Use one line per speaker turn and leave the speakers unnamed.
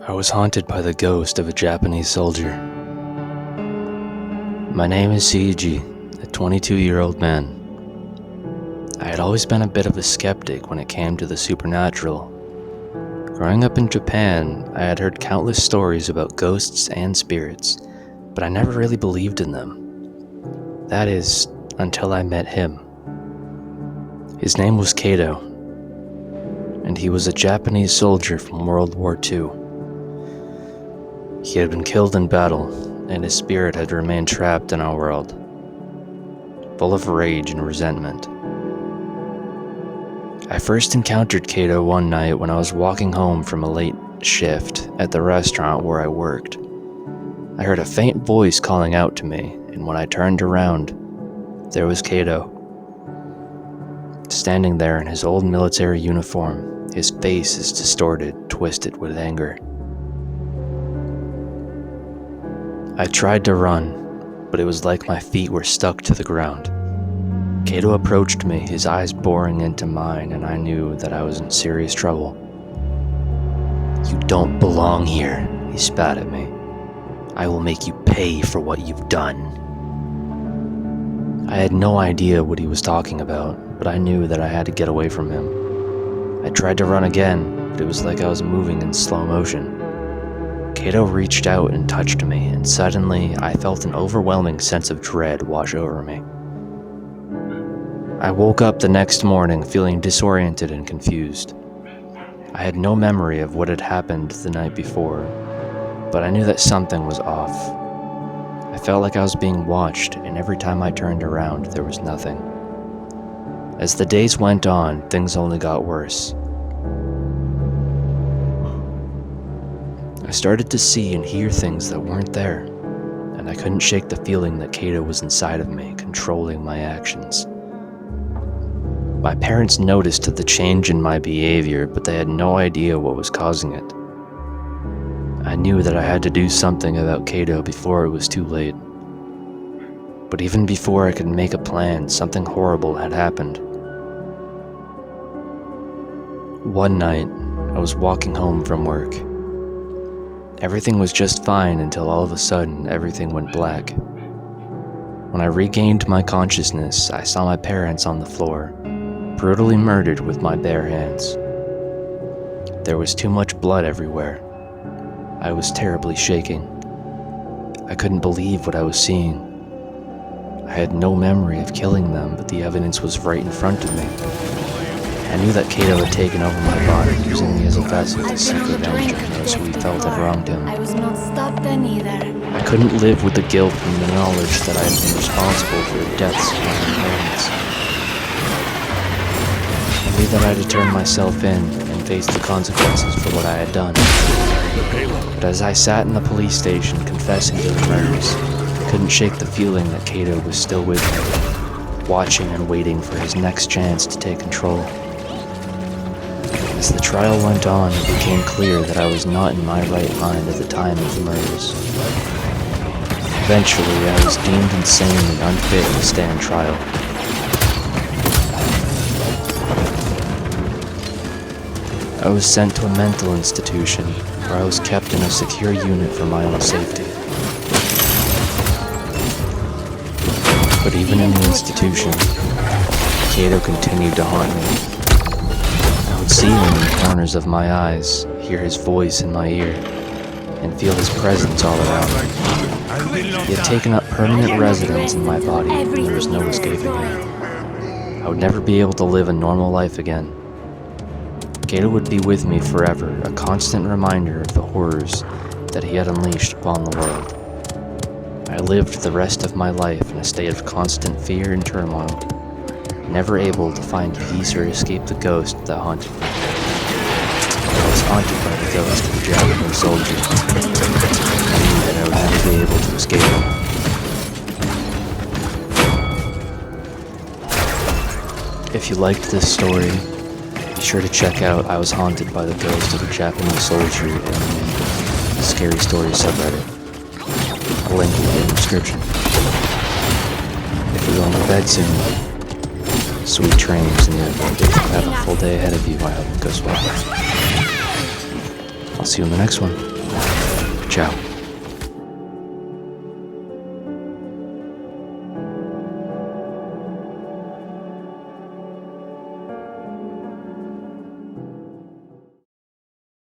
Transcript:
I was haunted by the ghost of a Japanese soldier. My name is Seiji, a 22-year-old man. I had always been a bit of a skeptic when it came to the supernatural. Growing up in Japan, I had heard countless stories about ghosts and spirits, but I never really believed in them. That is, until I met him. His name was Kato, and he was a Japanese soldier from World War II. He had been killed in battle, and his spirit had remained trapped in our world, full of rage and resentment. I first encountered Kato one night when I was walking home from a late shift at the restaurant where I worked. I heard a faint voice calling out to me, and when I turned around, there was Kato. Standing there in his old military uniform, his face is distorted, twisted with anger. I tried to run, but it was like my feet were stuck to the ground. Kato approached me, his eyes boring into mine, and I knew that I was in serious trouble. "You don't belong here," he spat at me. "I will make you pay for what you've done." I had no idea what he was talking about, but I knew that I had to get away from him. I tried to run again, but it was like I was moving in slow motion. Kato reached out and touched me, and suddenly I felt an overwhelming sense of dread wash over me. I woke up the next morning feeling disoriented and confused. I had no memory of what had happened the night before, but I knew that something was off. I felt like I was being watched, and every time I turned around, there was nothing. As the days went on, things only got worse. I started to see and hear things that weren't there, and I couldn't shake the feeling that Kato was inside of me, controlling my actions. My parents noticed the change in my behavior, but they had no idea what was causing it. I knew that I had to do something about Kato before it was too late. But even before I could make a plan, something horrible had happened. One night, I was walking home from work. Everything was just fine until all of a sudden, everything went black. When I regained my consciousness, I saw my parents on the floor, brutally murdered with my bare hands. There was too much blood everywhere. I was terribly shaking. I couldn't believe what I was seeing. I had no memory of killing them, but the evidence was right in front of me. I knew that Kato had taken over my body, using me as a vessel to seek revenge on those who he felt had wronged him.
I was not stopped then either.
I couldn't live with the guilt and the knowledge that I had been responsible for the deaths of my own parents. I knew that I had to turn myself in and face the consequences for what I had done. But as I sat in the police station confessing to the murders, I couldn't shake the feeling that Kato was still with me, watching and waiting for his next chance to take control. As the trial went on, it became clear that I was not in my right mind at the time of the murders. Eventually, I was deemed insane and unfit to stand trial. I was sent to a mental institution where I was kept in a secure unit for my own safety. But even in the institution, Kato continued to haunt me. I would see him in the corners of my eyes, hear his voice in my ear, and feel his presence all around me. He had taken up permanent residence in my body, and there was no escaping him. I would never be able to live a normal life again. Kato would be with me forever, a constant reminder of the horrors that he had unleashed upon the world. I lived the rest of my life in a state of constant fear and turmoil, never able to find peace or escape the ghost that haunted me. I was haunted by the ghost of a Japanese soldier. I knew that I would never be able to escape him. If you liked this story, be sure to check out I Was Haunted by the Ghost of a Japanese Soldier in the Scary Stories subreddit. I'll link in the description. If you're going to bed soon, sweet dreams, and if you have a full day ahead of you, I hope it goes well. I'll see you in the next one. Ciao.